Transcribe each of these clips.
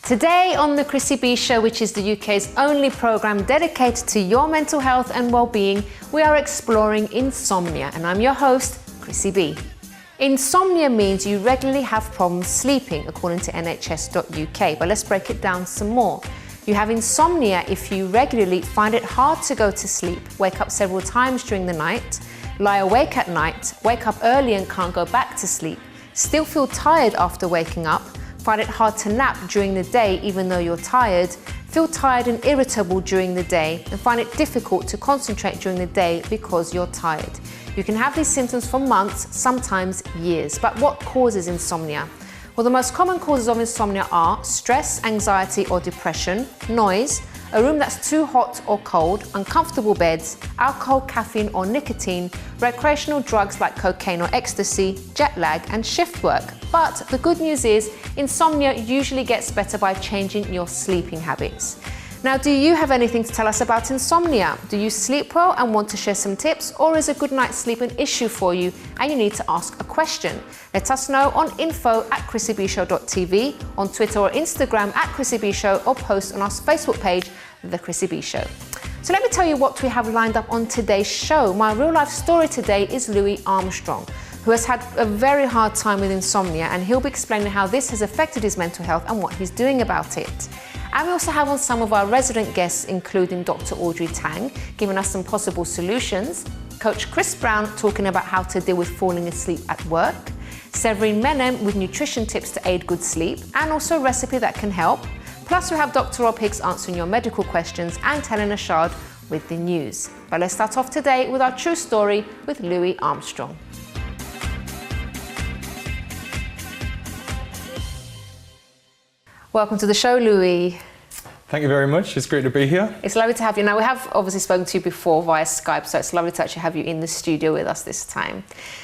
Today on the Chrissy B Show, which is the UK's only programme dedicated to your mental health and well-being, we are exploring insomnia, and I'm your host, Chrissy B. Insomnia means you regularly have problems sleeping, according to nhs.uk, but let's break it down some more. You have insomnia if you regularly find it hard to go to sleep, wake up several times during the night, lie awake at night, wake up early and can't go back to sleep, still feel tired after waking up, find it hard to nap during the day even though you're tired, feel tired and irritable during the day, and find it difficult to concentrate during the day because you're tired. You can have these symptoms for months, sometimes years. But what causes insomnia? Well, the most common causes of insomnia are stress, anxiety or depression, noise, a room that's too hot or cold, uncomfortable beds, alcohol, caffeine or nicotine, recreational drugs like cocaine or ecstasy, jet lag and shift work. But the good news is insomnia usually gets better by changing your sleeping habits. Now, do you have anything to tell us about insomnia? Do you sleep well and want to share some tips, or is a good night's sleep an issue for you and you need to ask a question? Let us know on info@chrissybshow.tv, on Twitter or Instagram @ChrissyBShow, or post on our Facebook page, The Chrissy B Show. So let me tell you what we have lined up on today's show. My real life story today is Louis Armstrong, who has had a very hard time with insomnia, and he'll be explaining how this has affected his mental health and what he's doing about it. And we also have on some of our resident guests, including Dr Audrey Tang, giving us some possible solutions, Coach Chris Browne talking about how to deal with falling asleep at work, Severine Menem with nutrition tips to aid good sleep, and also a recipe that can help. Plus we have Dr Rob Hicks answering your medical questions, and Helena Chard with the news. But let's start off today with our true story with Louis Armstrong. Welcome to the show, Louis. Thank you very much. It's great to be here. It's lovely to have you. Now, we have obviously spoken to you before via Skype, so it's lovely to actually have you in the studio with us this time.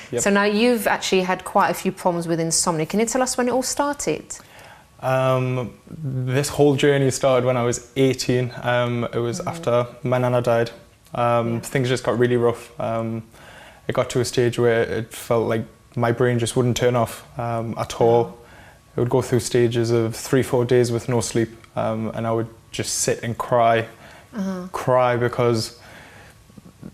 Yep. So now you've actually had quite a few problems with insomnia. Can you tell us when it all started? This whole journey started when I was 18. It was after my nana died. Things just got really rough. It got to a stage where it felt like my brain just wouldn't turn off at all. It would go through stages of 3-4 days with no sleep, and I would just sit and cry because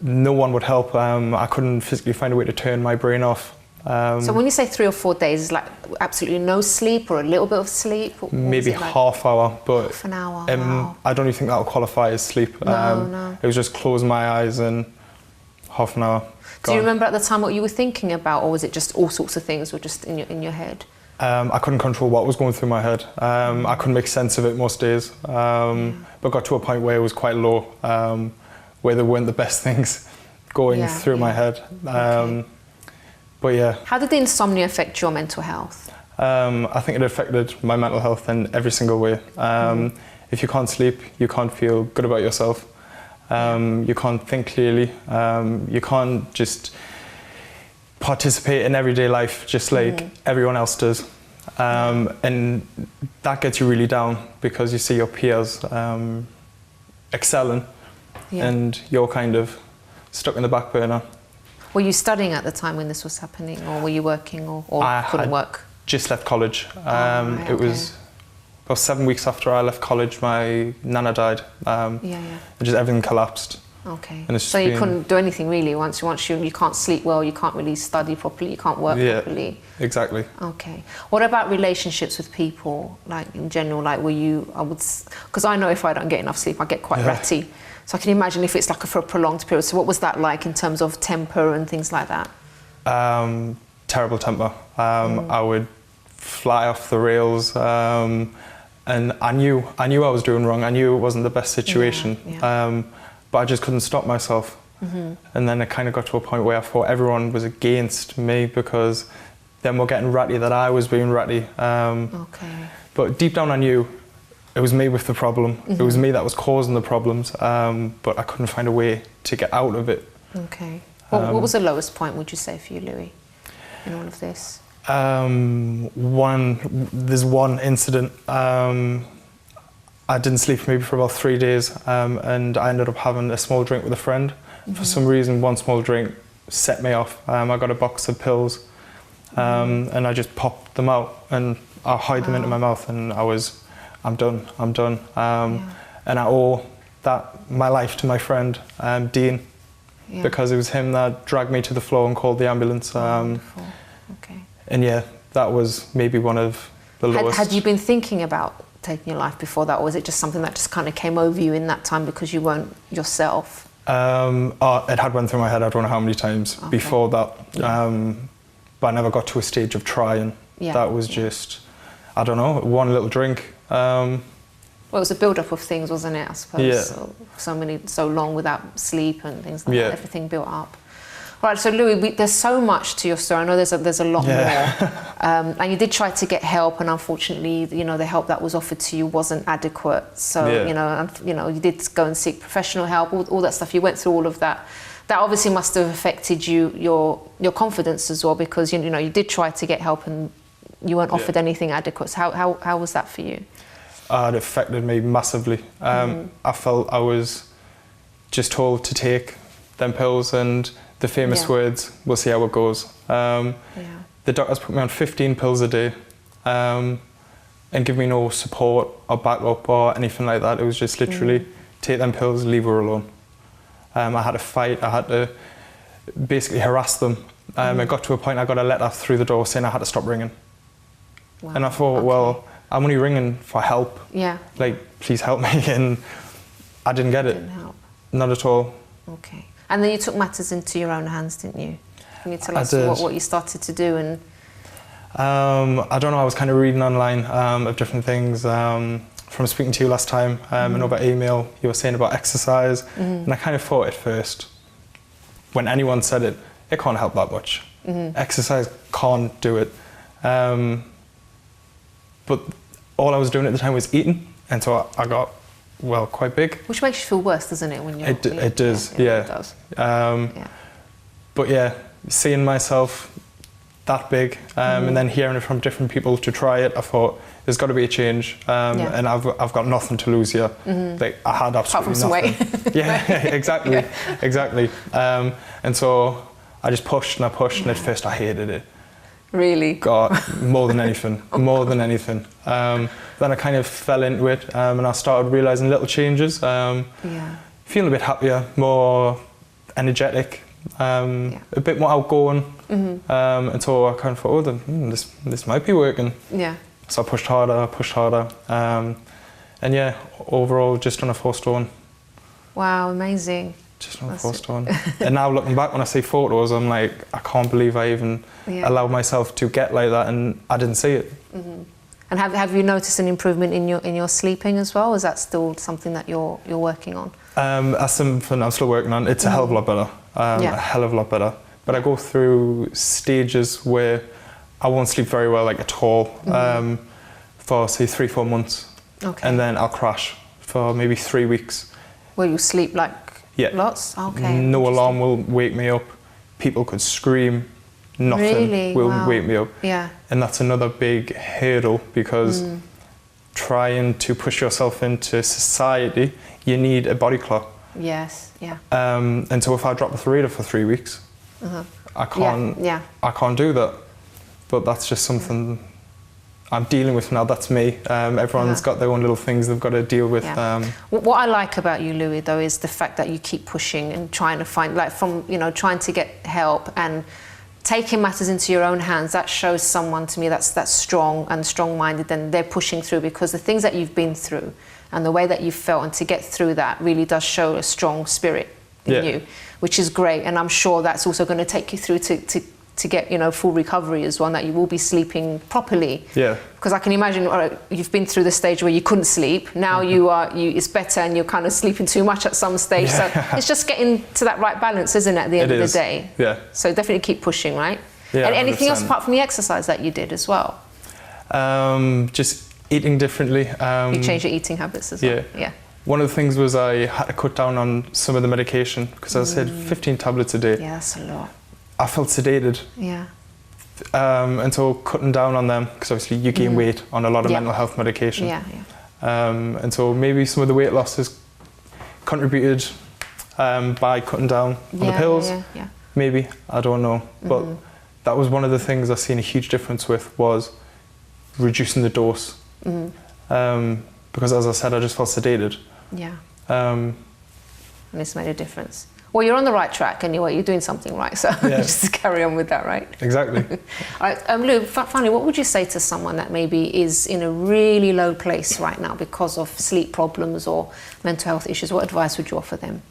no one would help. I couldn't physically find a way to turn my brain off. So when you say 3 or 4 days, is like absolutely no sleep or a little bit of sleep? Maybe like half hour, but half an hour. Wow. I don't even think that'll qualify as sleep. No. It was just close my eyes and half an hour. Do you remember at the time what you were thinking about, or was it just all sorts of things were just in your head? I couldn't control what was going through my head. I couldn't make sense of it most days, but got to a point where it was quite low, where there weren't the best things going through my head. But yeah. How did the insomnia affect your mental health? I think it affected my mental health in every single way. If you can't sleep, you can't feel good about yourself. You can't think clearly. You can't just participate in everyday life just like everyone else does, and that gets you really down because you see your peers excelling and you're kind of stuck in the back burner. Were you studying at the time when this was happening, or were you working, or couldn't work? Just left college. It was about 7 weeks after I left college, my nana died. And just everything collapsed. Okay. So you couldn't do anything really once you can't sleep well, you can't really study properly, you can't work properly. Exactly. Okay. What about relationships with people, like in general? Like, because I know if I don't get enough sleep, I get quite ratty. So I can imagine if it's like for a prolonged period. So what was that like in terms of temper and things like that? Terrible temper. I would fly off the rails, and I knew I was doing wrong. I knew it wasn't the best situation. But I just couldn't stop myself. And then it kind of got to a point where I thought everyone was against me because them were getting ratty that I was being ratty. But deep down I knew it was me with the problem. It was me that was causing the problems, but I couldn't find a way to get out of it. Okay. What was the lowest point, would you say, for you, Louis, in all of this? There's one incident. I didn't sleep maybe for about 3 days, and I ended up having a small drink with a friend. For some reason, one small drink set me off. I got a box of pills, and I just popped them out and I hide them into my mouth, and I was I'm done. And I owe my life to my friend, Dean, because it was him that dragged me to the floor and called the ambulance. Wonderful. Okay. And yeah, that was maybe one of the lowest. Had you been thinking about taking your life before that, or was it just something that just kind of came over you in that time because you weren't yourself? It had went through my head, I don't know how many times before that, but I never got to a stage of trying. That was just, I don't know, one little drink. Well, it was a build-up of things, wasn't it, I suppose? So long without sleep and things like that, everything built up. Right, so Louis, there's so much to your story. I know there's a lot more. And you did try to get help, and unfortunately, the help that was offered to you wasn't adequate. So, you did go and seek professional help, all that stuff. You went through all of that. That obviously must have affected your confidence as well, because you did try to get help and you weren't offered anything adequate. So how was that for you? It affected me massively. I felt I was just told to take them pills and the famous words, we'll see how it goes. The doctors put me on 15 pills a day and give me no support or backup or anything like that. It was just literally take them pills, leave her alone. I had to fight, I had to basically harass them. It got to a point I got a letter through the door saying I had to stop ringing. Wow. And I thought, well, I'm only ringing for help. Like, please help me. And I didn't get it. Didn't help. Not at all. Okay. And then you took matters into your own hands, didn't you? Can you tell us what you started to do? And I don't know, I was kind of reading online of different things. From speaking to you last time and over email, you were saying about exercise. And I kind of thought at first, when anyone said it can't help that much. Exercise can't do it. But all I was doing at the time was eating. And so I got, quite big. Which makes you feel worse, doesn't it? When you're, it does, yeah. It does. But yeah, seeing myself that big and then hearing it from different people to try it, I thought there's got to be a change. And I've got nothing to lose here. Like, I had absolutely nothing. Apart from some weight. Exactly. And so I just pushed and I pushed, and at first I hated it. Really? God, more than anything, Then I kind of fell into it and I started realising little changes. Feeling a bit happier, more energetic, a bit more outgoing. And so I kind of thought, this might be working. So I pushed harder. And yeah, overall just under 4 stone. Wow, amazing. Just under 4 stone. And now looking back, when I see photos, I'm like, I can't believe I even allowed myself to get like that, and I didn't see it. And have you noticed an improvement in your sleeping as well? Is that still something that you're working on? That's something I'm still working on. It's a hell of a lot better. A hell of a lot better. But I go through stages where I won't sleep very well, like at all, for say 3-4 months. And then I'll crash for maybe 3 weeks. Will you sleep like lots? Okay. No alarm will wake me up. People could scream. Nothing will wake me up. And that's another big hurdle, because trying to push yourself into society, you need a body clock. And so if I drop the radar for 3 weeks, I can't do that. But that's just something I'm dealing with now. That's me. Everyone's got their own little things they've got to deal with. What I like about you, Louis, though, is the fact that you keep pushing and trying to find, trying to get help and taking matters into your own hands. That shows someone, to me, that's strong and strong-minded, and they're pushing through, because the things that you've been through and the way that you felt, and to get through that really does show a strong spirit in you, which is great. And I'm sure that's also going to take you through to get full recovery as well, and that you will be sleeping properly. Because I can imagine you've been through the stage where you couldn't sleep. Now it's better, and you're kind of sleeping too much at some stage. So it's just getting to that right balance, isn't it, at the end of the day? So definitely keep pushing, right? And anything 100%. Else apart from the exercise that you did as well? Just eating differently. You changed your eating habits as well? One of the things was I had to cut down on some of the medication, because I said 15 tablets a day. Yeah, that's a lot. I felt sedated. And so cutting down on them, because obviously you gain weight on a lot of mental health medication. And so maybe some of the weight loss has contributed by cutting down on the pills. Maybe, I don't know. But that was one of the things I've seen a huge difference with, was reducing the dose. because, as I said, I just felt sedated. Yeah. And it's made a difference. Well, you're on the right track anyway. You're doing something right, so just carry on with that, right? Exactly. All right, Lou, finally, what would you say to someone that maybe is in a really low place right now because of sleep problems or mental health issues? What advice would you offer them?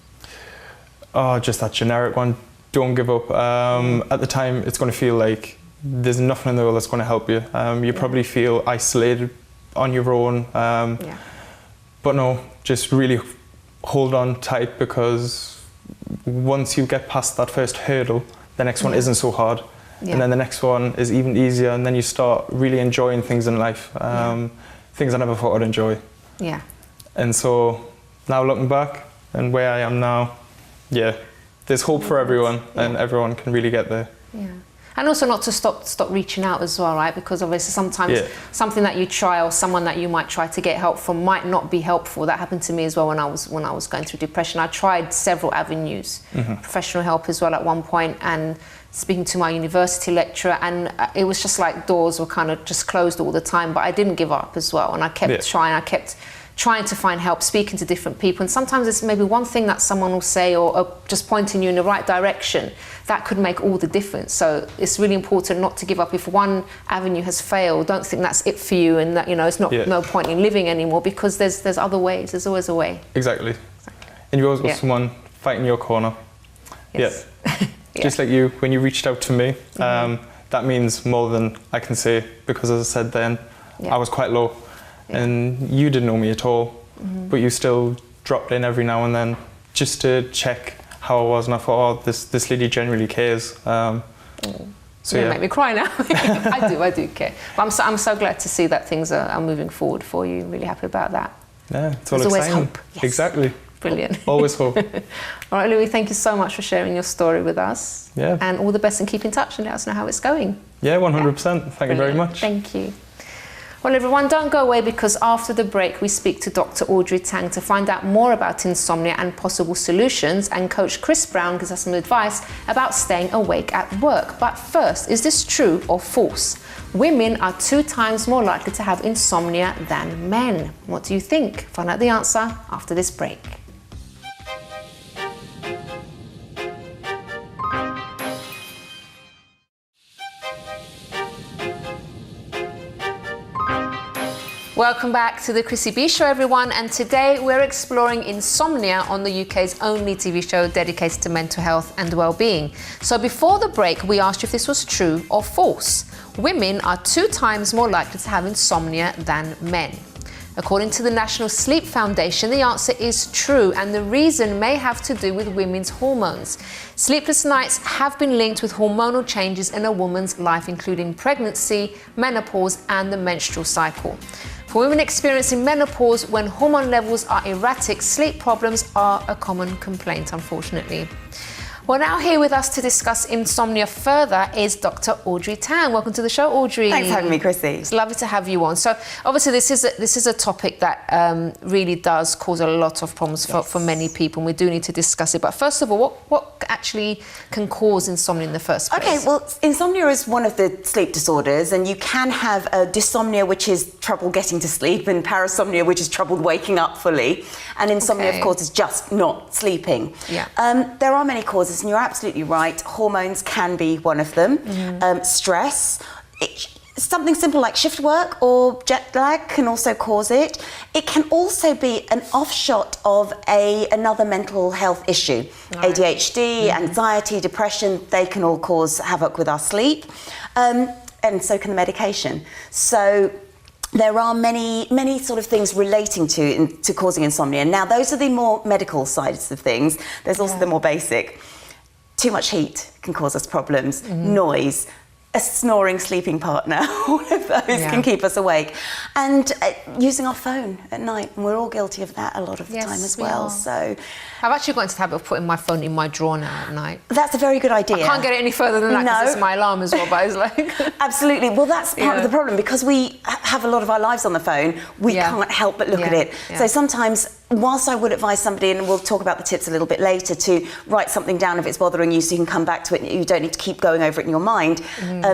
Oh, just that generic one. Don't give up. At the time, it's going to feel like there's nothing in the world that's going to help you. You probably feel isolated on your own. But no, just really hold on tight, because once you get past that first hurdle, the next one isn't so hard. And then the next one is even easier, and then you start really enjoying things in life, things I never thought I'd enjoy. Yeah. And so now looking back and where I am now, there's hope for everyone, and everyone can really get there. Yeah. And also not to stop reaching out as well, right? Because obviously sometimes something that you try or someone that you might try to get help from might not be helpful. That happened to me as well when I was going through depression. I tried several avenues, professional help as well at one point, and speaking to my university lecturer, and it was just like doors were kind of just closed all the time. But I didn't give up as well, and I kept trying. I kept trying to find help, speaking to different people, and sometimes it's maybe one thing that someone will say or just pointing you in the right direction that could make all the difference. So it's really important not to give up. If one avenue has failed, don't think that's it for you, and that, you know, it's not no point in living anymore, because there's other ways. There's always a way. Exactly. And you always got someone fighting your corner. Yes. Just like you, when you reached out to me, that means more than I can say, because as I said then, I was quite low. And you didn't know me at all, but you still dropped in every now and then just to check how I was, and I thought, oh, this lady genuinely cares. So you make me cry now. I do care. But I'm so glad to see that things are moving forward for you. Really happy about that. Yeah, it's all There's exciting. always hope. Yes. Exactly. Brilliant. Always hope. All right, Louis, thank you so much for sharing your story with us. Yeah. And all the best, and keep in touch and let us know how it's going. Yeah, 100%. Thank you very much. Thank you. Well, everyone, don't go away, because after the break we speak to Dr. Audrey Tang to find out more about insomnia and possible solutions, and Coach Chris Browne gives us some advice about staying awake at work. But first, is this true or false? Women are 2 times more likely to have insomnia than men. What do you think? Find out the answer after this break. Welcome back to the Chrissy B Show, everyone, and today we're exploring insomnia on the UK's only TV show dedicated to mental health and well-being. So before the break, we asked you if this was true or false. Women are 2 times more likely to have insomnia than men. According to the National Sleep Foundation, the answer is true, and the reason may have to do with women's hormones. Sleepless nights have been linked with hormonal changes in a woman's life, including pregnancy, menopause, and the menstrual cycle. For women experiencing menopause, when hormone levels are erratic, sleep problems are a common complaint, unfortunately. Well, now here with us to discuss insomnia further is Dr. Audrey Tang. Welcome to the show, Audrey. Thanks for having me, Chrissy. It's lovely to have you on. So, obviously, this is a topic that really does cause a lot of problems for many people, and we do need to discuss it. But first of all, what actually can cause insomnia in the first place? Okay, well, insomnia is one of the sleep disorders, and you can have a dysomnia, which is trouble getting to sleep, and parasomnia, which is trouble waking up fully. And insomnia, of course, is just not sleeping. Yeah. There are many causes, and you're absolutely right. Hormones can be one of them. Stress. Something simple like shift work or jet lag can also cause it. It can also be an offshot of another mental health issue. Right. ADHD, anxiety, depression, they can all cause havoc with our sleep. And so can the medication. So there are many sort of things relating to causing insomnia. Now, those are the more medical sides of things. There's also the more basic. Too much heat can cause us problems. Noise, a snoring sleeping partner, all of those can keep us awake. And using our phone at night, and we're all guilty of that a lot of the time as well. So I've actually got into the habit of putting my phone in my drawer now at night. That's a very good idea. I can't get it any further than that because it's my alarm as well, but it's like... Absolutely. Well, that's part of the problem, because we have a lot of our lives on the phone, we can't help but look at it. So sometimes, whilst I would advise somebody, and we'll talk about the tips a little bit later, to write something down if it's bothering you so you can come back to it and you don't need to keep going over it in your mind,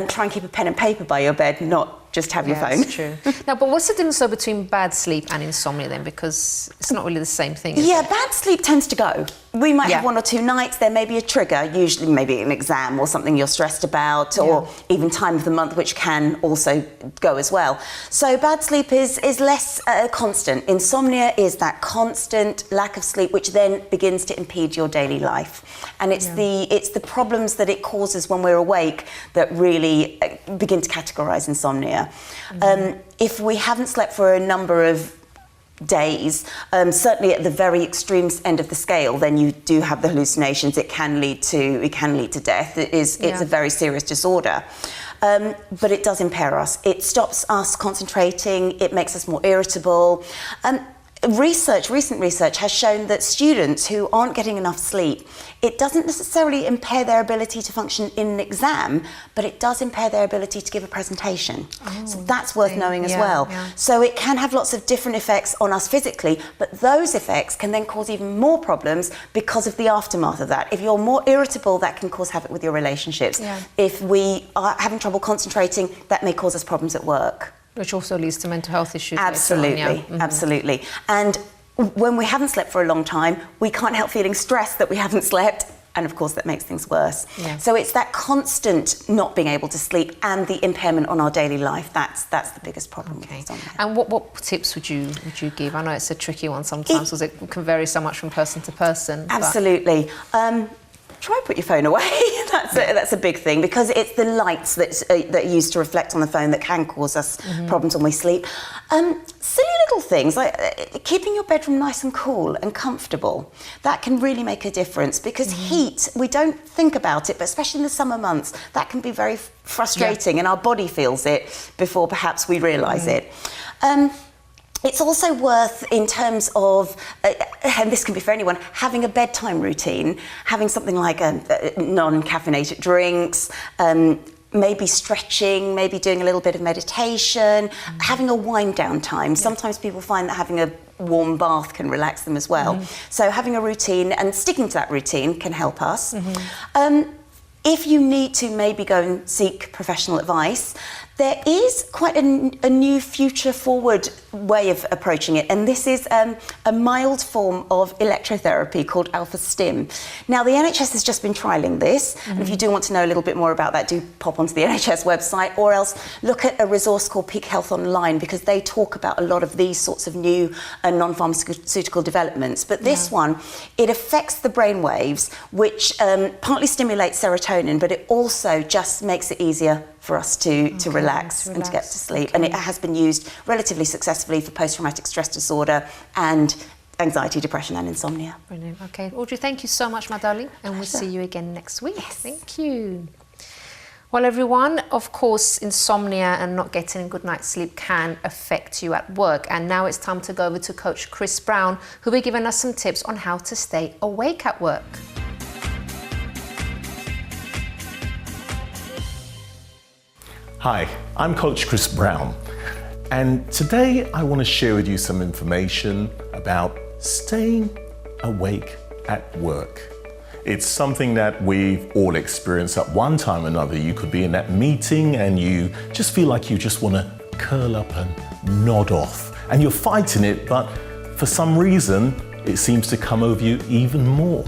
try and keep a pen and paper by your bed, not just have your phone. That's true. Now, but what's the difference though between bad sleep and insomnia then? Because it's not really the same thing, is it? Bad sleep tends to go. We might have 1 or 2 nights, there may be a trigger, usually maybe an exam or something you're stressed about, or even time of the month, which can also go as well. So bad sleep is less constant. Insomnia is that constant lack of sleep, which then begins to impede your daily life. And it's the problems that it causes when we're awake that really begin to categorise insomnia. If we haven't slept for a number of days, certainly at the very extreme end of the scale, then you do have the hallucinations. It can lead to death. It's a very serious disorder. But it does impair us. It stops us concentrating. It makes us more irritable. Recent research has shown that students who aren't getting enough sleep, it doesn't necessarily impair their ability to function in an exam, but it does impair their ability to give a presentation. So that's worth knowing as well. So it can have lots of different effects on us physically, but those effects can then cause even more problems because of the aftermath of that. If you're more irritable, that can cause havoc with your relationships. If we are having trouble concentrating, that may cause us problems at work. Which also leads to mental health issues. Absolutely, absolutely. And when we haven't slept for a long time, we can't help feeling stressed that we haven't slept, and of course that makes things worse. So it's that constant not being able to sleep and the impairment on our daily life. That's the biggest problem with insomnia. And what tips would you give? I know it's a tricky one sometimes because it can vary so much from person to person. Absolutely. Try and put your phone away. That's a big thing, because it's the lights that are used to reflect on the phone that can cause us problems when we sleep. Silly little things like keeping your bedroom nice and cool and comfortable. That can really make a difference, because heat, we don't think about it, but especially in the summer months, that can be very frustrating, and our body feels it before perhaps we realise it. It's also worth, in terms of, and this can be for anyone, having a bedtime routine, having something like non-caffeinated drinks, maybe stretching, maybe doing a little bit of meditation, having a wind down time. Sometimes people find that having a warm bath can relax them as well. So having a routine and sticking to that routine can help us. If you need to maybe go and seek professional advice, there is quite a new future-forward way of approaching it, and this is a mild form of electrotherapy called alpha stim. Now, the NHS has just been trialling this, and if you do want to know a little bit more about that, do pop onto the NHS website, or else look at a resource called Peak Health Online, because they talk about a lot of these sorts of new non-pharmaceutical developments. But this one, it affects the brain waves, which partly stimulates serotonin, but it also just makes it easier for us to relax and to get to sleep. And it has been used relatively successfully for post-traumatic stress disorder and anxiety, depression and insomnia. Brilliant. Okay, Audrey, thank you so much, my darling, and we'll see you again next week. Thank you. Well, everyone, of course, insomnia and not getting a good night's sleep can affect you at work. And now it's time to go over to Coach Chris Browne, who'll be giving us some tips on how to stay awake at work. Hi, I'm Coach Chris Browne, and today I want to share with you some information about staying awake at work. It's something that we've all experienced at one time or another. You could be in that meeting and you just feel like you just want to curl up and nod off, and you're fighting it, but for some reason it seems to come over you even more.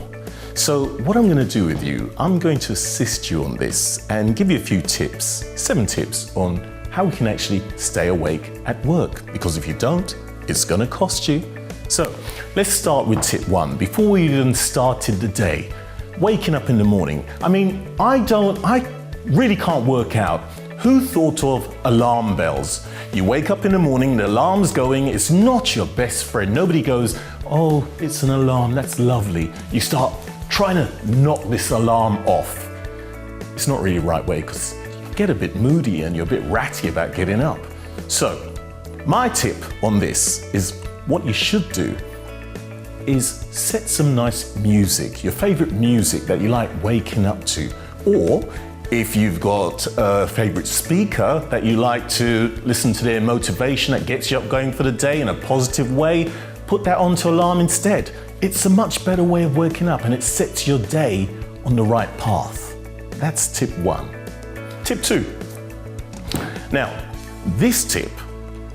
So what I'm going to do with you, I'm going to assist you on this and give you a few tips, 7 tips on how we can actually stay awake at work, because if you don't, it's going to cost you. So let's start with tip 1. Before we even started the day, waking up in the morning. I mean, I really can't work out who thought of alarm bells. You wake up in the morning, the alarm's going, it's not your best friend. Nobody goes, oh, it's an alarm, that's lovely. You start trying to knock this alarm off. It's not really the right way, because you get a bit moody and you're a bit ratty about getting up. So my tip on this is, what you should do is set some nice music, your favorite music that you like waking up to. Or if you've got a favorite speaker that you like to listen to their motivation that gets you up going for the day in a positive way, put that onto alarm instead. It's a much better way of waking up, and it sets your day on the right path. That's tip 1. Tip 2. Now, this tip,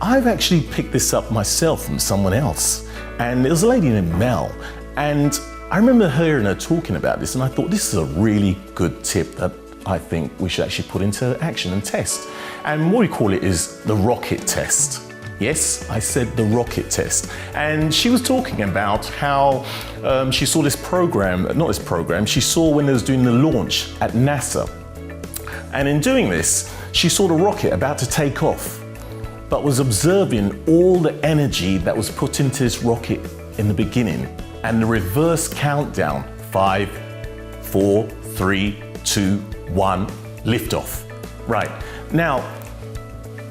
I've actually picked this up myself from someone else. And it was a lady named Mel. And I remember hearing her talking about this, and I thought this is a really good tip that I think we should actually put into action and test. And what we call it is the rocket test. Yes, I said the rocket test. And she was talking about how she saw this program, she saw when they was doing the launch at NASA. And in doing this, she saw the rocket about to take off, but was observing all the energy that was put into this rocket in the beginning and the reverse countdown, 5, 4, 3, 2, 1, liftoff. Right, now,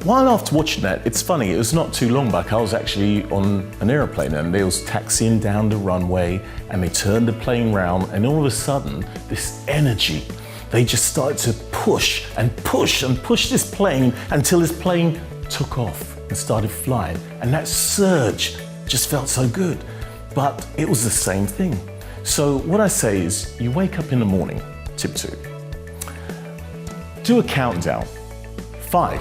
while after watching that, it's funny, it was not too long back, I was actually on an aeroplane and they was taxiing down the runway and they turned the plane round, and all of a sudden, this energy, they just started to push and push and push this plane until this plane took off and started flying. And that surge just felt so good, but it was the same thing. So what I say is, you wake up in the morning, tip 2, do a countdown, 5,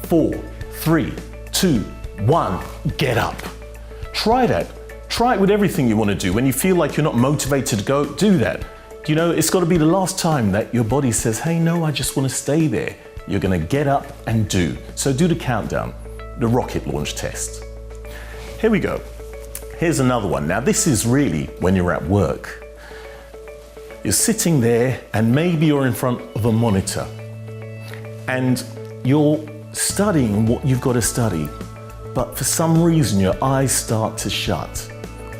4, 3, 2, 1, get up. Try that. Try it with everything you want to do. When you feel like you're not motivated to go, do that. You know, it's got to be the last time that your body says, hey, no, I just want to stay there. You're going to get up and do. So do the countdown, the rocket launch test. Here we go. Here's another one. Now, this is really when you're at work. You're sitting there and maybe you're in front of a monitor and you're studying what you've got to study, but for some reason your eyes start to shut.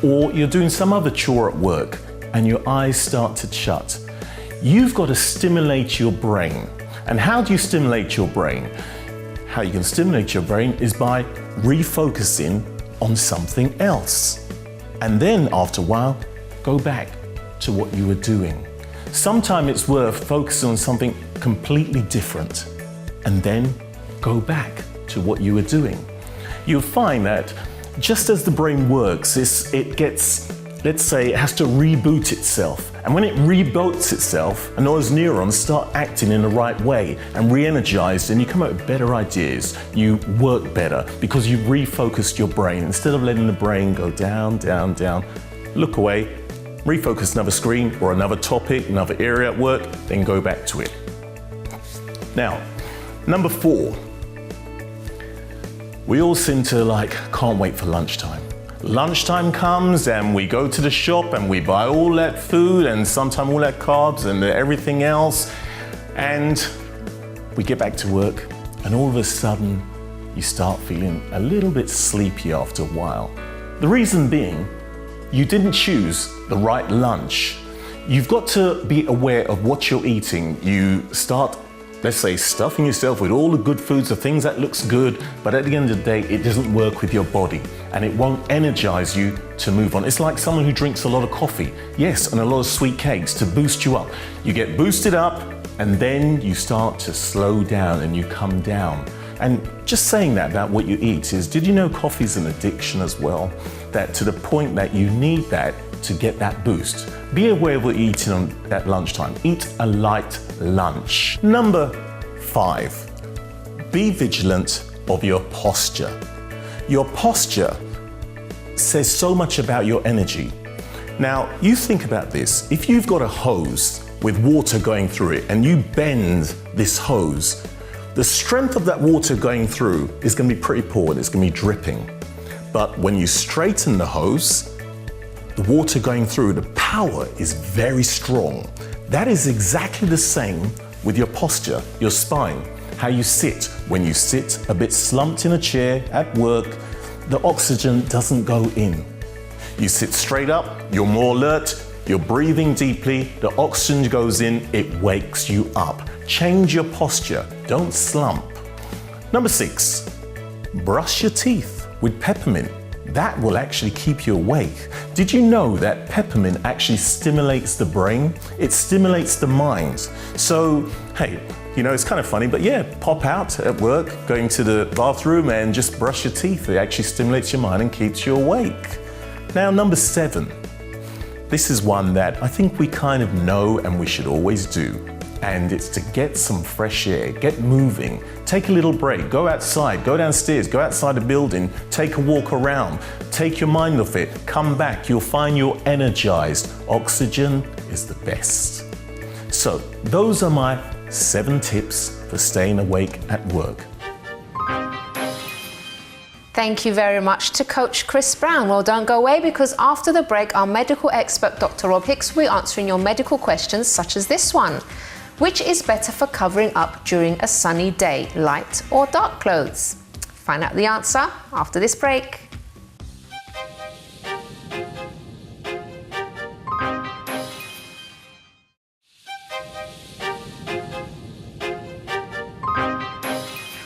Or you're doing some other chore at work and your eyes start to shut. You've got to stimulate your brain. And how do you stimulate your brain? How you can stimulate your brain is by refocusing on something else. And then after a while, go back to what you were doing. Sometimes it's worth focusing on something completely different and then go back to what you were doing. You'll find that just as the brain works, it gets, let's say, it has to reboot itself. And when it reboots itself, and those neurons start acting in the right way and re-energized, and you come up with better ideas, you work better because you've refocused your brain. Instead of letting the brain go down, down, down, look away, refocus another screen or another topic, another area at work, then go back to it. Now, number 4. We all seem to can't wait for lunchtime. Lunchtime comes and we go to the shop and we buy all that food and sometimes all that carbs and everything else, and we get back to work and all of a sudden you start feeling a little bit sleepy after a while. The reason being, you didn't choose the right lunch. You've got to be aware of what you're eating. You start, let's say, stuffing yourself with all the good foods, the things that looks good, but at the end of the day, it doesn't work with your body and it won't energize you to move on. It's like someone who drinks a lot of coffee, yes, and a lot of sweet cakes to boost you up. You get boosted up and then you start to slow down and you come down. And just saying that about what you eat is, did you know coffee's an addiction as well? That to the point that you need that to get that boost. Be aware of what you're eating at lunchtime. Eat a light lunch. Number 5, be vigilant of your posture. Your posture says so much about your energy. Now, you think about this. If you've got a hose with water going through it and you bend this hose, the strength of that water going through is going to be pretty poor and it's going to be dripping. But when you straighten the hose, the water going through, the power is very strong. That is exactly the same with your posture, your spine, how you sit. When you sit a bit slumped in a chair at work, the oxygen doesn't go in. You sit straight up, you're more alert, you're breathing deeply, the oxygen goes in, it wakes you up. Change your posture, don't slump. Number 6, brush your teeth with peppermint. That will actually keep you awake. Did you know that peppermint actually stimulates the brain? It stimulates the mind. So, hey, you know, it's kind of funny, but yeah, pop out at work, going to the bathroom and just brush your teeth. It actually stimulates your mind and keeps you awake. Now, number 7. This is one that I think we kind of know and we should always do. and it's to get some fresh air, get moving, take a little break, go outside, go downstairs, go outside the building, take a walk around, take your mind off it, come back, you'll find you're energized. Oxygen is the best. So those are my 7 tips for staying awake at work. Thank you very much to Coach Chris Browne. Well, don't go away, because after the break, our medical expert, Dr. Rob Hicks, will be answering your medical questions such as this one. Which is better for covering up during a sunny day, light or dark clothes? Find out the answer after this break.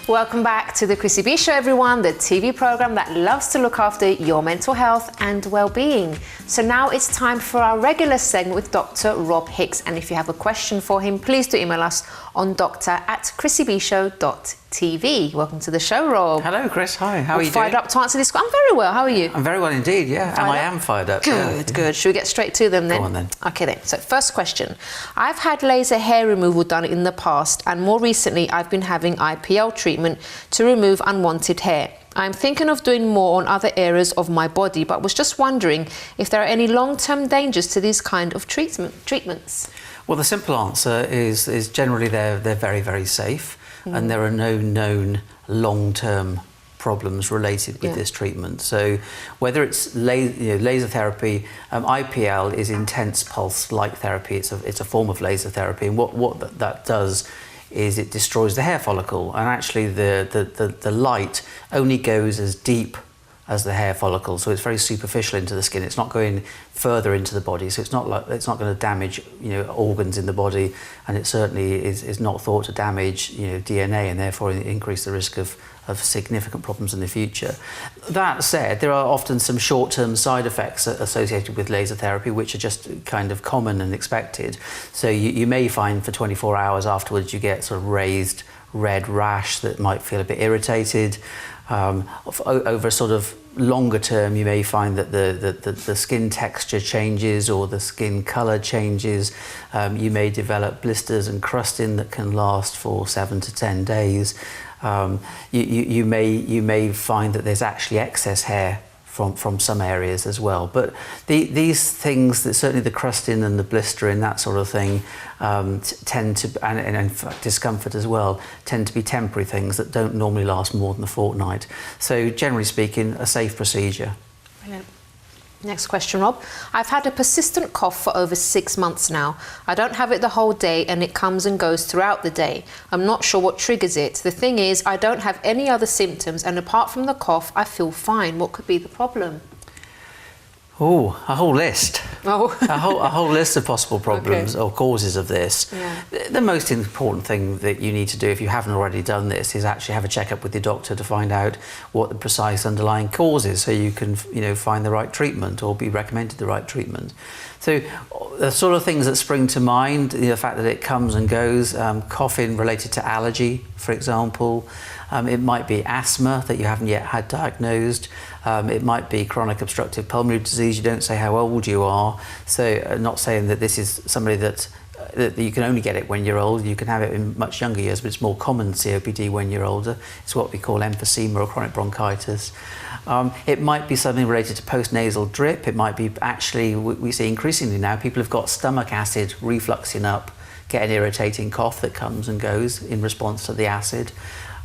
Welcome back to the Chrissy B Show, everyone, the TV program that loves to look after your mental health and well-being. So now it's time for our regular segment with Dr. Rob Hicks. And if you have a question for him, please do email us on doctor@chrissybshow.tv. Welcome to the show, Rob. Hello, Chris. Hi. How are you doing? Fired up to answer this. I'm very well. How are you? I'm very well indeed, yeah. And I am fired up. Good, good. Should we get straight to them then? Go on then. Okay then. So first question. I've had laser hair removal done in the past, and more recently I've been having IPL treatment to remove unwanted hair. I'm thinking of doing more on other areas of my body, but was just wondering if there are any long-term dangers to these kind of treatments. Well, the simple answer is generally they're very, very safe, and there are no known long-term problems related with this treatment. So whether it's laser therapy, IPL is intense pulse light therapy. It's a form of laser therapy, and what that does is it destroys the hair follicle, and actually the light only goes as deep as the hair follicle, so it's very superficial into the skin. It's not going further into the body, so it's not going to damage organs in the body, and it certainly is not thought to damage DNA, and therefore increase the risk of significant problems in the future. That said, there are often some short-term side effects associated with laser therapy, which are just kind of common and expected. So you may find for 24 hours afterwards you get sort of raised red rash that might feel a bit irritated. Over sort of longer term, you may find that the skin texture changes or the skin colour changes. You may develop blisters and crusting that can last for 7 to 10 days. You may find that there's actually excess hair from some areas as well. But these things, that certainly the crusting and the blistering, that sort of thing, tend to, and in fact discomfort as well, tend to be temporary things that don't normally last more than a fortnight. So generally speaking, a safe procedure. Brilliant. Next question, Rob. I've had a persistent cough for over 6 months now. I don't have it the whole day, and it comes and goes throughout the day. I'm not sure what triggers it. The thing is, I don't have any other symptoms, and apart from the cough, I feel fine. What could be the problem? Oh, a whole list. Oh. a whole list of possible problems or causes of this. Yeah. The most important thing that you need to do, if you haven't already done this, is actually have a checkup with your doctor to find out what the precise underlying cause is, so you can find the right treatment or be recommended the right treatment. So the sort of things that spring to mind, the fact that it comes and goes, coughing related to allergy, for example. It might be asthma that you haven't yet had diagnosed. It might be chronic obstructive pulmonary disease. You don't say how old you are. So not saying that this is somebody that you can only get it when you're old. You can have it in much younger years, but it's more common COPD when you're older. It's what we call emphysema or chronic bronchitis. It might be something related to postnasal drip. It might be, actually, we see increasingly now, people have got stomach acid refluxing up, get an irritating cough that comes and goes in response to the acid.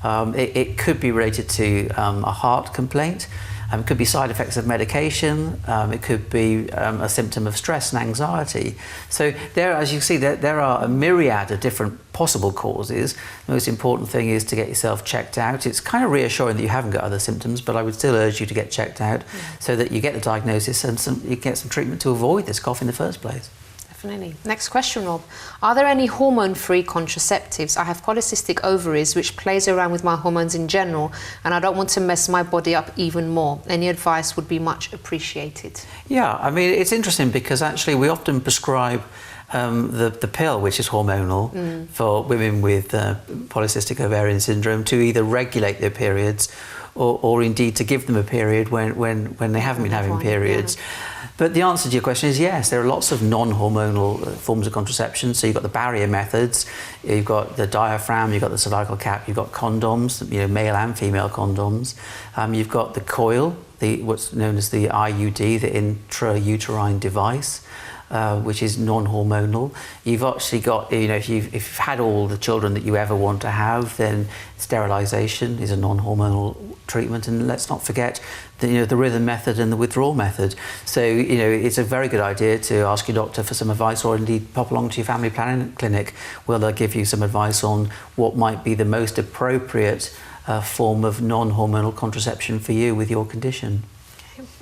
It could be related to a heart complaint. It could be side effects of medication. It could be a symptom of stress and anxiety. So there, as you see, there are a myriad of different possible causes. The most important thing is to get yourself checked out. It's kind of reassuring that you haven't got other symptoms, but I would still urge you to get checked out so that you get the diagnosis and you get some treatment to avoid this cough in the first place. Definitely. Next question, Rob. Are there any hormone-free contraceptives? I have polycystic ovaries, which plays around with my hormones in general, and I don't want to mess my body up even more. Any advice would be much appreciated. Yeah, I mean, it's interesting because actually we often prescribe the pill, which is hormonal, for women with polycystic ovarian syndrome to either regulate their periods or indeed to give them a period when they haven't been having periods. But the answer to your question is yes, there are lots of non-hormonal forms of contraception. So you've got the barrier methods, you've got the diaphragm, you've got the cervical cap, you've got condoms, male and female condoms. You've got the coil, what's known as the IUD, the intrauterine device, which is non-hormonal. You've actually got, if you've had all the children that you ever want to have, then sterilisation is a non-hormonal treatment. And let's not forget the rhythm method and the withdrawal method. So, it's a very good idea to ask your doctor for some advice, or indeed pop along to your family planning clinic, where they'll give you some advice on what might be the most appropriate form of non-hormonal contraception for you with your condition.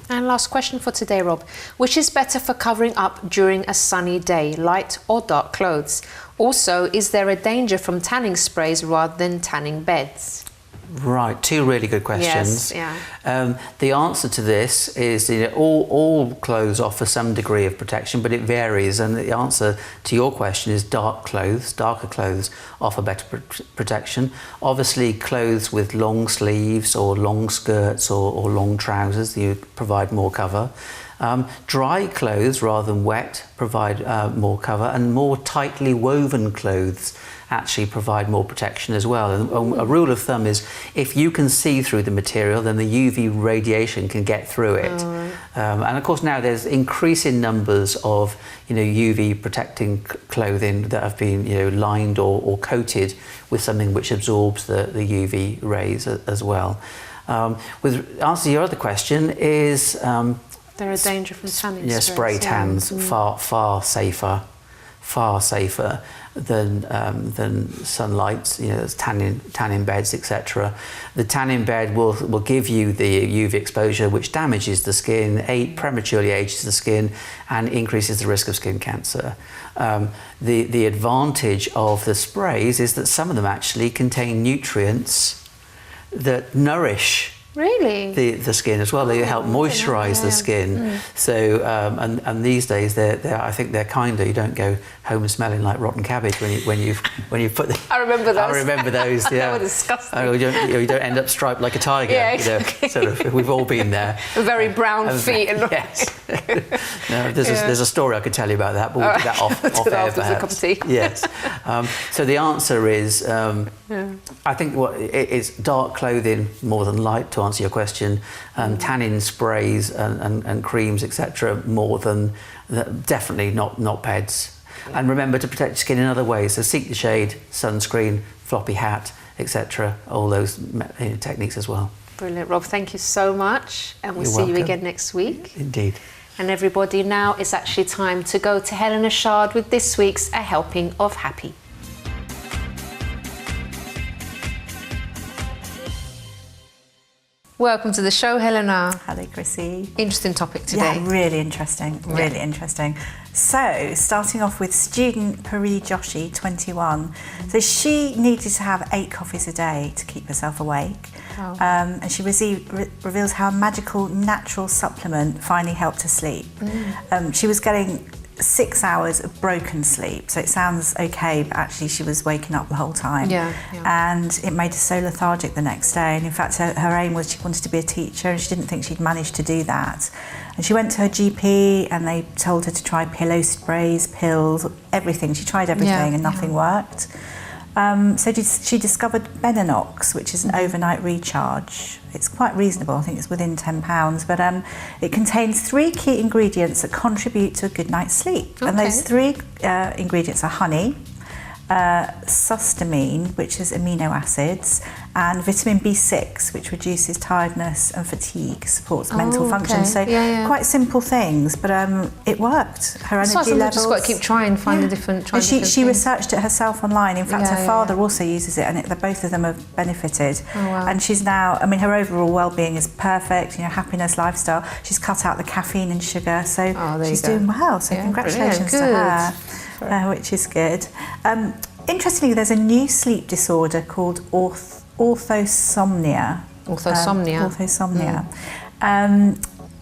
And last question for today, Rob. Which is better for covering up during a sunny day, light or dark clothes? Also, is there a danger from tanning sprays rather than tanning beds? Right, two really good questions. Yes, yeah. The answer to this is all clothes offer some degree of protection, but it varies. And the answer to your question is darker clothes offer better protection. Obviously, clothes with long sleeves or long skirts or long trousers, you provide more cover. Dry clothes rather than wet provide more cover, and more tightly woven clothes actually provide more protection as well. And a rule of thumb is if you can see through the material, then the UV radiation can get through it. Oh, right. And of course now there's increasing numbers of UV protecting clothing that have been lined or coated with something which absorbs the UV rays as well. With answer to your other question is there a danger from tanning sprays? Spray tans far safer than sunlight, tanning beds, etc. The tanning bed will give you the UV exposure, which damages the skin, prematurely ages the skin, and increases the risk of skin cancer. The advantage of the sprays is that some of them actually contain nutrients that nourish the skin as well. They help moisturise the skin. So and these days I think they're kinder. You don't go home smelling like rotten cabbage when you put them. I remember those. I remember those. Yeah. They were disgusting. You don't end up striped like a tiger. Yeah, exactly. Sort of. We've all been there. Very brown feet and yes. No, there's a story I could tell you about that, but we'll do that off air perhaps. A cup of tea. Yes. So the answer is I think it's dark clothing more than light, to answer your question. Tanning sprays and creams, etc., more than definitely not beds. And remember to protect your skin in other ways. So seek the shade, sunscreen, floppy hat, etc. All those techniques as well. Brilliant, Rob. Thank you so much, and we'll see you again next week. Indeed. And everybody, now it's actually time to go to Helena Chard with this week's A Helping of Happy. Welcome to the show, Helena. Hello, Chrissy. Interesting topic today. Yeah, really interesting, really interesting. So, starting off with student Pari Joshi, 21. So she needed to have 8 coffees a day to keep herself awake. Oh. And she reveals how a magical natural supplement finally helped her sleep. She was getting 6 hours of broken sleep, so it sounds okay, but actually she was waking up the whole time. And it made her so lethargic the next day. And in fact, her aim was she wanted to be a teacher, and she didn't think she'd manage to do that. And she went to her GP, and they told her to try pillow sprays, pills, everything. She tried everything, and nothing worked. So she discovered Beninox, which is an overnight recharge. It's quite reasonable, I think it's within £10, but it contains 3 key ingredients that contribute to a good night's sleep. Okay. And those 3 ingredients are honey, sustamine, which is amino acids, and vitamin B6, which reduces tiredness and fatigue, supports mental function. So quite simple things, but it worked. Her energy levels. Just got to keep trying, find different. She researched it herself online. In fact, her father also uses it, and both of them have benefited. Oh, wow. And she's now, her overall well-being is perfect. Happiness, lifestyle. She's cut out the caffeine and sugar, so she's doing well. So congratulations to her. Which is good. Interestingly, there's a new sleep disorder called orthosomnia.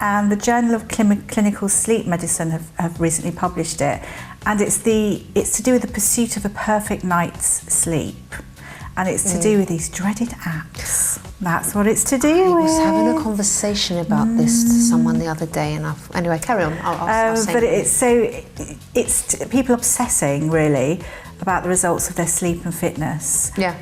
And the Journal of Clinical Sleep Medicine have recently published it, and it's to do with the pursuit of a perfect night's sleep, and it's to do with these dreaded apps. That's what it's to do with. I was having a conversation about this to someone the other day, and anyway, carry on. I'll say but it's people obsessing really about the results of their sleep and fitness. Yeah.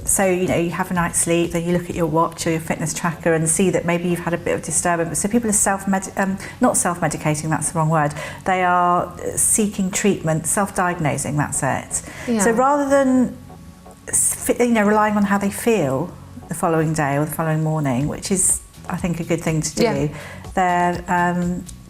So you have a night's sleep, then you look at your watch or your fitness tracker and see that maybe you've had a bit of disturbance. So people are not self-medicating. That's the wrong word. They are seeking treatment, self-diagnosing. That's it. Yeah. So rather than relying on how they feel the following day or the following morning, which is, I think, a good thing to do, they're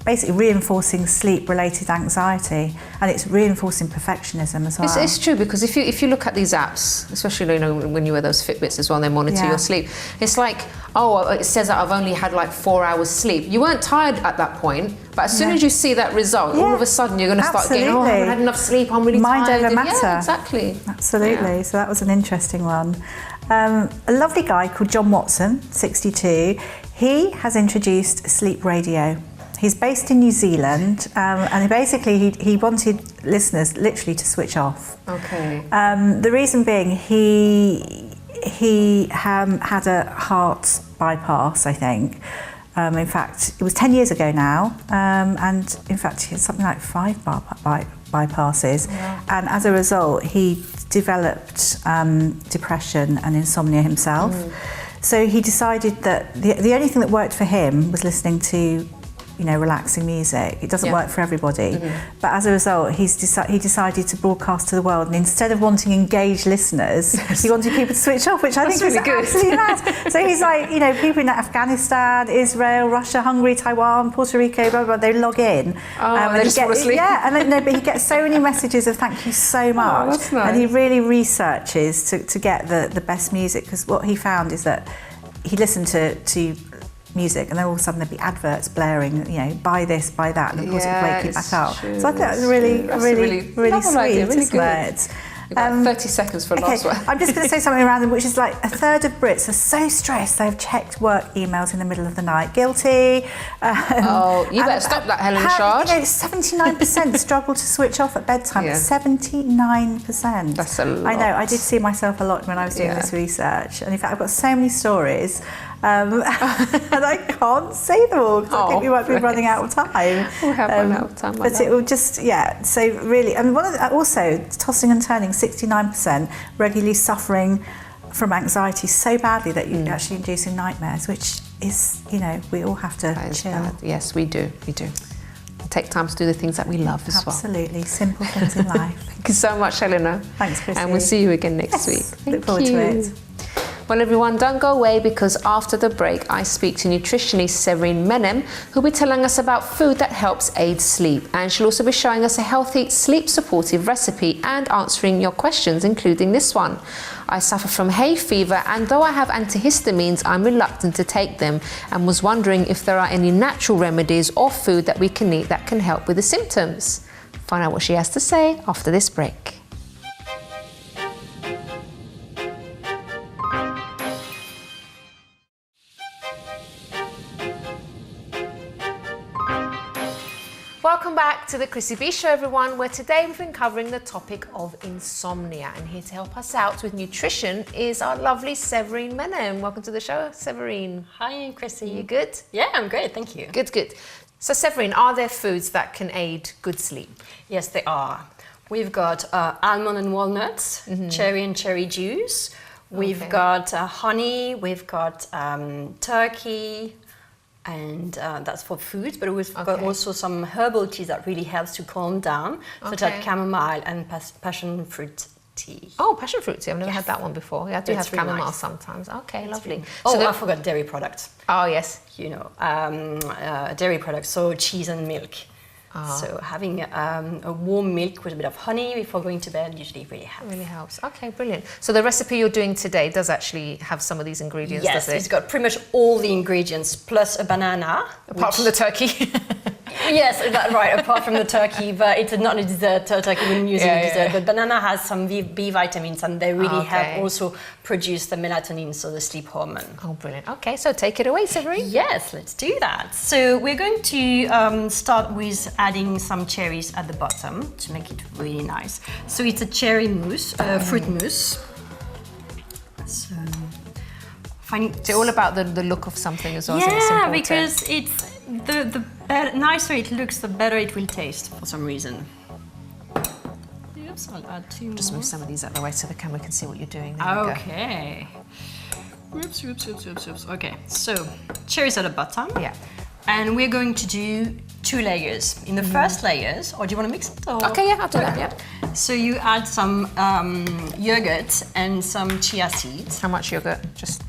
basically reinforcing sleep-related anxiety, and it's reinforcing perfectionism as well. It's true, because if you look at these apps, especially when you wear those Fitbits as well, they monitor your sleep. It's like, it says that I've only had like 4 hours sleep. You weren't tired at that point, but as soon as you see that result, all of a sudden you're going to start getting, I haven't had enough sleep, I'm really tired. Mind over matter. Yeah, exactly. Absolutely. Yeah. So that was an interesting one. A lovely guy called John Watson, 62, he has introduced sleep radio. He's based in New Zealand, and he wanted listeners literally to switch off. Okay. The reason being, he had a heart bypass, I think. In fact, it was 10 years ago now, and in fact, he had something like 5 bypasses. Yeah. And as a result, he developed depression and insomnia himself. So he decided that the only thing that worked for him was listening to relaxing music. It doesn't work for everybody. But as a result, he decided to broadcast to the world, and instead of wanting engaged listeners, he wanted people to switch off, which I think is absolutely mad. So he's like, people in Afghanistan, Israel, Russia, Hungary, Taiwan, Puerto Rico, blah, blah, blah, they log in. And they just fall asleep. Yeah, but he gets so many messages of thank you so much. That's nice. And he really researches to get the best music, because what he found is that he listened to music, and then all of a sudden there'd be adverts blaring, buy this, buy that, and of course it'd wake you back up. True. So I think that's really sweet, idea, really isn't good. it? You've got 30 seconds for last one. I'm just going to say something random, which is like a third of Brits are so stressed they've checked work emails in the middle of the night. Guilty. You better stop that, Helena Chard. 79% struggle to switch off at bedtime. Yeah. 79%. That's a lot. I know. I did see myself a lot when I was doing this research, and in fact, I've got so many stories. And I can't say them all because I think we might be running out of time. We have run out of time. But it will just, so really, and also tossing and turning, 69% regularly suffering from anxiety so badly that you're actually inducing nightmares, which is, we all have to chill. Bad. Yes, we do. Take time to do the things that we love as well. Absolutely, simple things in life. Thank you so much, Helena. Thanks, Chrissy. And we'll see you again next week. Look forward to it. Well, everyone, don't go away, because after the break, I speak to nutritionist Severine Menem, who'll be telling us about food that helps aid sleep. And she'll also be showing us a healthy, sleep-supportive recipe and answering your questions, including this one. I suffer from hay fever, and though I have antihistamines, I'm reluctant to take them, and was wondering if there are any natural remedies or food that we can eat that can help with the symptoms. Find out what she has to say after this break. Welcome back to the Chrissy B Show, everyone, where today we've been covering the topic of insomnia. And here to help us out with nutrition is our lovely Severine Menem. Welcome to the show, Severine. Hi, Chrissy. You good? Yeah, I'm great, thank you. Good. So, Severine, are there foods that can aid good sleep? Yes, they are. We've got almond and walnuts, cherry and cherry juice. We've got honey, we've got turkey, and that's for food, but we've got also some herbal teas that really helps to calm down, such as chamomile and passion fruit tea. Oh, passion fruit tea. I've never had that one before. Yeah, I do have really chamomile nice. sometimes. Okay, lovely. I forgot dairy products. Oh, yes. Dairy products, so cheese and milk. So having a warm milk with a bit of honey before going to bed usually really helps. Okay, brilliant. So the recipe you're doing today does actually have some of these ingredients, yes, does it? It's got pretty much all the ingredients plus a banana. Apart from the turkey. Yes, right, apart from the turkey, but it's not a dessert. Turkey wouldn't use it in dessert. But banana has some B vitamins, and they really help also produce the melatonin, so the sleep hormone. Oh, brilliant. Okay, so take it away, Severine. Yes, let's do that. So we're going to start with adding some cherries at the bottom to make it really nice. So it's a cherry mousse, fruit mousse. So finding It's all about the look of something as well. so it's yeah, important. because it's the nicer it looks, the better it will taste for some reason. Oops, I'll add 2 more. Just move some of these out of the way so the camera can see what you're doing. There we go. Okay. Oops. Okay, so cherries at the bottom. Yeah. And we're going to do 2 layers. In the first layers, or do you want to mix it? Or? Okay, yeah, I'll do that, yeah. So you add some yogurt and some chia seeds. How much yogurt? Just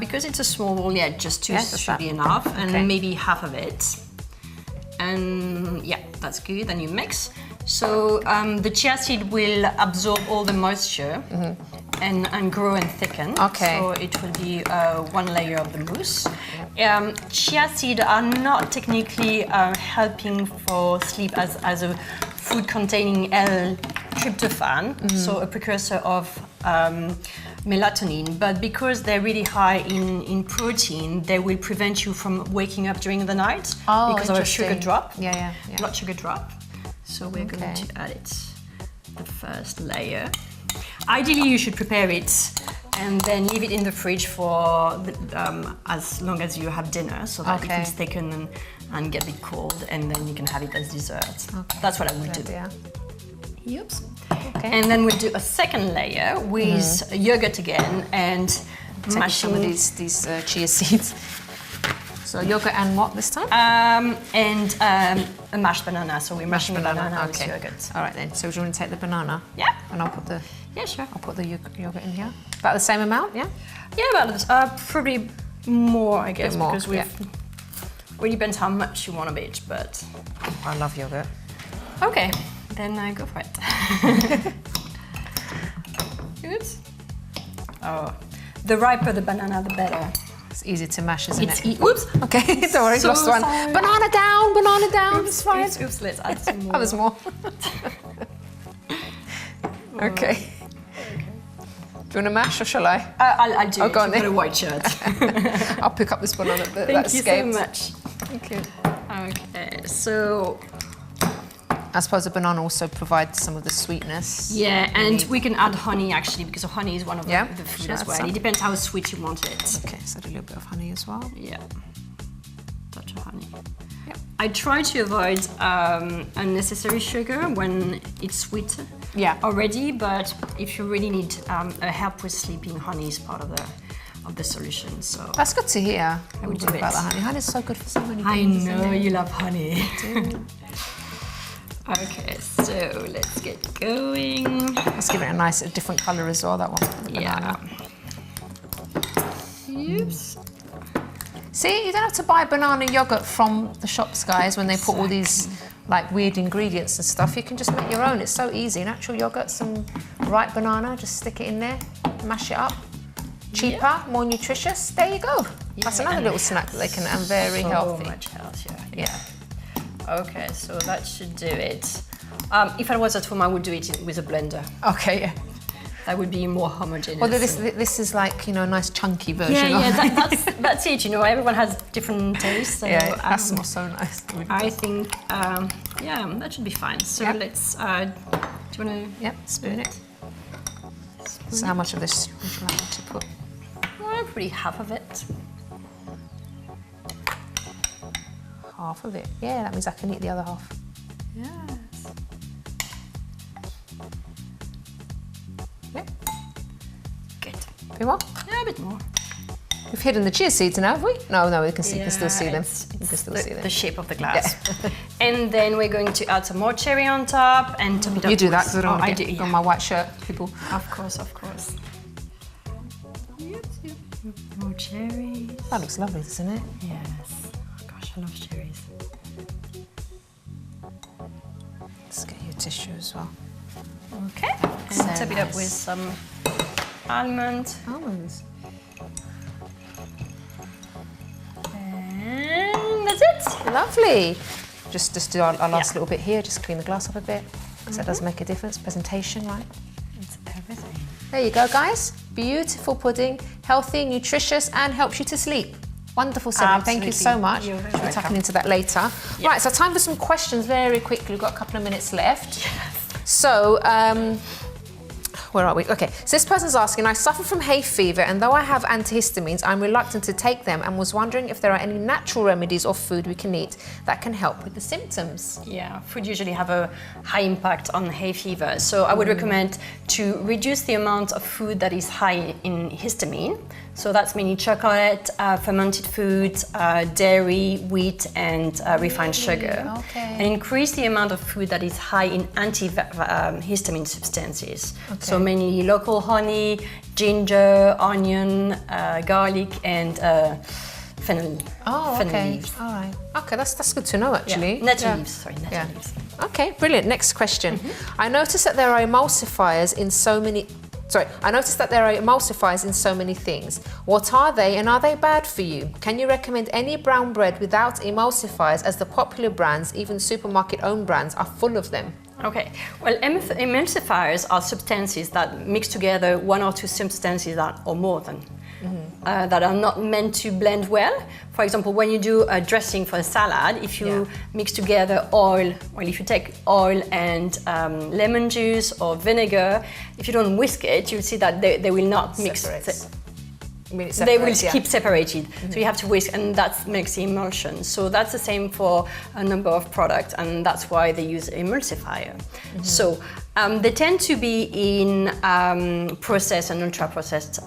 Because it's a small bowl, yeah, just 2 just should that. be enough, and Okay. maybe half of it. And yeah, that's good. Then you mix. So the chia seed will absorb all the moisture and grow and thicken. Okay. So it will be 1 layer of the mousse. Chia seed are not technically helping for sleep as a food containing L-tryptophan, so a precursor of melatonin, but because they're really high in protein, they will prevent you from waking up during the night because of a sugar interesting. drop, Yeah. blood sugar drop. So we're going Okay. to add it, the first layer. Ideally, you should prepare it and then leave it in the fridge for as long as you have dinner, so that it will thicken and get a bit cold, and then you can have it as dessert. Okay. That's what I would do. Yeah. Oops. Okay. And then we'll do a second layer with yogurt again and Take some of mashing these chia seeds. So yogurt and what this time? and a mashed banana. So we're mashing the banana with Okay. yogurt. All right then. So do you want to take the banana? Yeah. And I'll put the Yeah, sure. yogurt in here. About the same amount, yeah? Yeah, but probably more, I guess, more, because we've. Well, depends how much you want of it, but I love yogurt. okay, then go for it. Oops. Oh, the riper the banana, the better. It's easy to mash, isn't it? Oops. Okay, don't worry, So lost one. sorry. Banana down, it's fine. Oops, let's add some more. Oh, there's more. Okay. Do you want to mash or shall I? I'll do Oh, it. go on You've got then. a white shirt. I'll pick up this banana that Thank you escaped. so much. Thank you. Okay, so I suppose the banana also provides some of the sweetness. yeah, and we can add honey actually, because honey is one of Yeah, the food sure, as add well. some. It depends how sweet you want it. Okay, so add a little bit of honey as well. Yeah, touch of honey. Yep. I try to avoid unnecessary sugar when it's sweet already, but if you really need a help with sleeping, honey is part of the solution. So That's good to hear. I would do about it. the honey. Honey's so good for so many I things. know isn't it? you love honey. Okay, so let's get going. Let's give it a different colour as well, that one. The Yeah. banana. Oops. See, you don't have to buy banana yogurt from the shops, guys, when they put all these like weird ingredients and stuff. You can just make your own. It's so easy. Natural yogurt, some ripe banana, just stick it in there, mash it up. Cheaper, more nutritious. There you go. That's another little snack that they can and very healthy. So much healthier. Yeah. Okay, so that should do it. If I was at home, I would do it with a blender. Okay, yeah. That would be more homogeneous. Well, this is like, you know, a nice chunky version of that's it. You know, everyone has different tastes. So, yeah, that smells so nice. I think, yeah, that should be fine. So let's. Do you want to? Yep, spoon it. So how much of this would you like me to put? Well, probably half of it. Half of it. Yeah, that means I can eat the other half. Yes. Yeah. Good. A bit more? Yeah, a bit more. We've hidden the chia seeds now, have we? No, we can see. You can still see them. It's You can still the, see them. the shape of the glass. And then we're going to add some more cherry on top and top it up. You do that with- because I don't want to do, get on my white shirt, people. Of course, of course. More cherries. That looks lovely, doesn't it? Yes. Oh, gosh, I love cherries. Let's get you a tissue as well. Okay. And So top it up nice. with some almond. Almonds. And that's it. Lovely. Just do our last little bit here. Just clean the glass off a bit. Because that does make a difference. Presentation, right? It's everything. There you go, guys. Beautiful pudding, healthy, nutritious, and helps you to sleep. Wonderful, Severin. Thank you so Absolutely. much. You're very We'll welcome. tackle into that later. Right, so time for some questions very quickly. We've got a couple of minutes left. So, where are we? Okay, so this person's asking, I suffer from hay fever, and though I have antihistamines, I'm reluctant to take them and was wondering if there are any natural remedies or food we can eat that can help with the symptoms. Yeah, food usually have a high impact on hay fever. So I would recommend to reduce the amount of food that is high in histamine. So that's mainly chocolate, fermented foods, dairy, wheat, and refined sugar. Okay. And increase the amount of food that is high in antihistamine substances. Okay. So mainly local honey, ginger, onion, garlic, and fennel. Oh, fennel okay. leaves. All right. Okay, that's good to know, actually. Yeah. Nettle leaves, sorry, nettle leaves. Okay, brilliant. Next question. I noticed that there are emulsifiers in so many... I noticed that there are emulsifiers in so many things. What are they, and are they bad for you? Can you recommend any brown bread without emulsifiers, as the popular brands, even supermarket-owned brands, are full of them? Okay, well, emulsifiers are substances that mix together one or two substances that, or more than, that are not meant to blend well. For example, when you do a dressing for a salad, if you mix together oil, well, if you take oil and lemon juice or vinegar, if you don't whisk it, you'll see that they will not mix. They will keep separated. So you have to whisk, and that makes the emulsion. So that's the same for a number of products, and that's why they use emulsifier. So they tend to be in processed and ultra-processed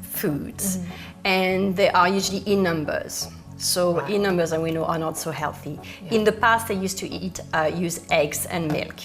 foods, and they are usually in numbers. So in numbers, and we know, are not so healthy. In the past, they used to use eggs and milk.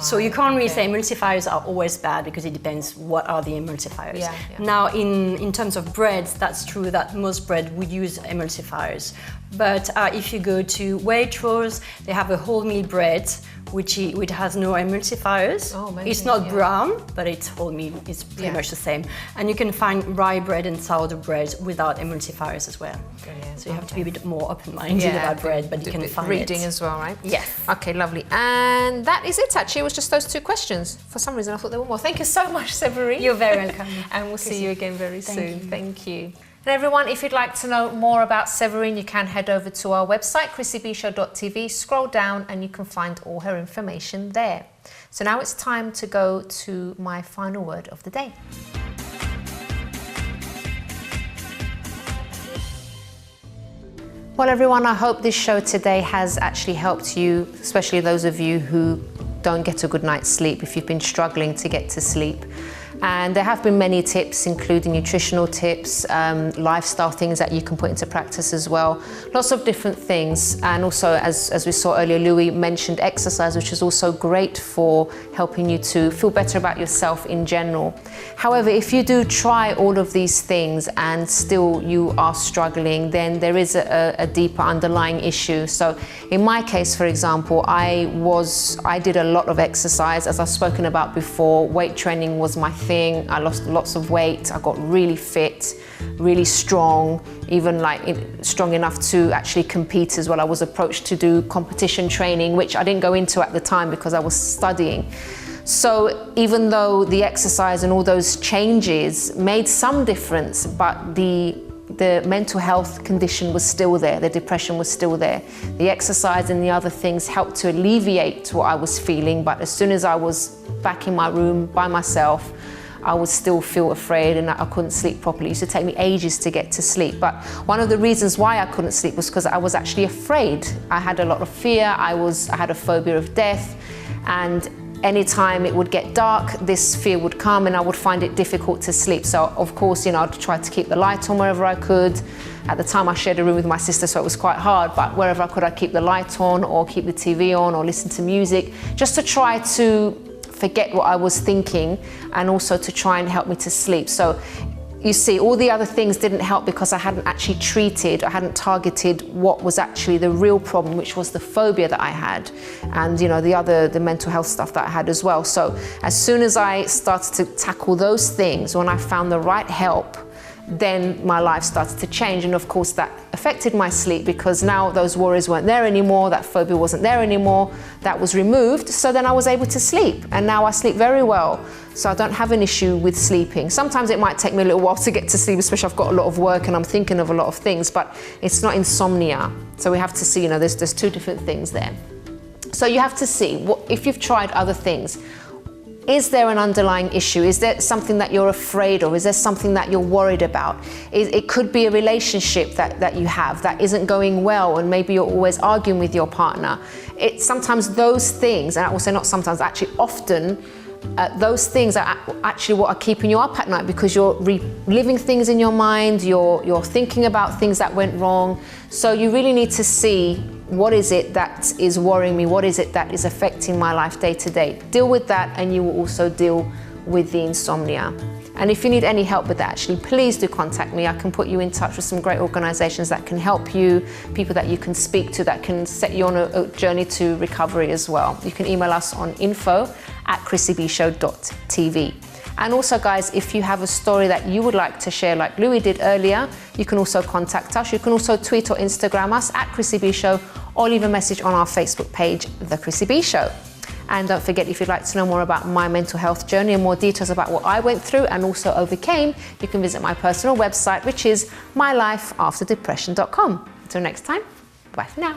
So you can't really say emulsifiers are always bad, because it depends what are the emulsifiers. Now in terms of breads, that's true that most bread would use emulsifiers. But if you go to Waitrose, they have a wholemeal bread which has no emulsifiers. Oh, amazing, it's not brown, but it's wholemeal. It's pretty much the same. And you can find rye bread and sourdough bread without emulsifiers as well. Brilliant. So you have to be a bit more open-minded about bread, but you can find reading it. as well, right? Yes. Okay, lovely. And that is it, actually. It was just those two questions. For some reason, I thought there were more. Thank you so much, Severine. You're very welcome. And we'll see you again very soon. you. Thank you. And everyone, if you'd like to know more about Severine, you can head over to our website, chrissybshow.tv, scroll down, and you can find all her information there. So now it's time to go to my final word of the day. Well, everyone, I hope this show today has actually helped you, especially those of you who don't get a good night's sleep, if you've been struggling to get to sleep. And there have been many tips, including nutritional tips, lifestyle things that you can put into practice as well. Lots of different things. And also, as we saw earlier, Louis mentioned exercise, which is also great for helping you to feel better about yourself in general. However, if you do try all of these things and still you are struggling, then there is a deeper underlying issue. So in my case, for example, I did a lot of exercise. As I've spoken about before, weight training was my thing. I lost lots of weight. I got really fit, really strong, even strong enough to actually compete as well. I was approached to do competition training, which I didn't go into at the time because I was studying. So even though the exercise and all those changes made some difference, but the mental health condition was still there, the depression was still there. The exercise and the other things helped to alleviate what I was feeling, but as soon as I was back in my room by myself, I would still feel afraid and I couldn't sleep properly. It used to take me ages to get to sleep. But one of the reasons why I couldn't sleep was because I was actually afraid. I had a lot of fear. I had a phobia of death. And anytime it would get dark, this fear would come and I would find it difficult to sleep. So of course, I'd try to keep the light on wherever I could. At the time I shared a room with my sister, so it was quite hard, but wherever I could, I'd keep the light on or keep the TV on or listen to music, just to try to forget what I was thinking and also to try and help me to sleep. So you see, all the other things didn't help because I hadn't actually treated, I hadn't targeted what was actually the real problem, which was the phobia that I had and the mental health stuff that I had as well. So as soon as I started to tackle those things, when I found the right help, then my life started to change. And of course that affected my sleep because now those worries weren't there anymore, that phobia wasn't there anymore, that was removed. So then I was able to sleep and now I sleep very well. So I don't have an issue with sleeping. Sometimes it might take me a little while to get to sleep, especially if I've got a lot of work and I'm thinking of a lot of things, but it's not insomnia. So we have to see, there's two different things there. So you have to see, if you've tried other things, Is there an underlying issue? Is there something that you're afraid of? Is there something that you're worried about? It could be a relationship that you have that isn't going well, and maybe you're always arguing with your partner. It's sometimes those things, and I will say not sometimes, actually often, those things are actually what are keeping you up at night, because you're reliving things in your mind, you're thinking about things that went wrong. So you really need to see, what is it that is worrying me? What is it that is affecting my life day to day? Deal with that, and you will also deal with the insomnia. And if you need any help with that, actually, please do contact me. I can put you in touch with some great organizations that can help you, people that you can speak to that can set you on a journey to recovery as well. You can email us on info@chrissybshow.tv. And also, guys, if you have a story that you would like to share, like Louis did earlier, you can also contact us. You can also tweet or Instagram us @Chrissy B Show, or leave a message on our Facebook page, The Chrissy B Show. And don't forget, if you'd like to know more about my mental health journey and more details about what I went through and also overcame, you can visit my personal website, which is mylifeafterdepression.com. Until next time, bye for now.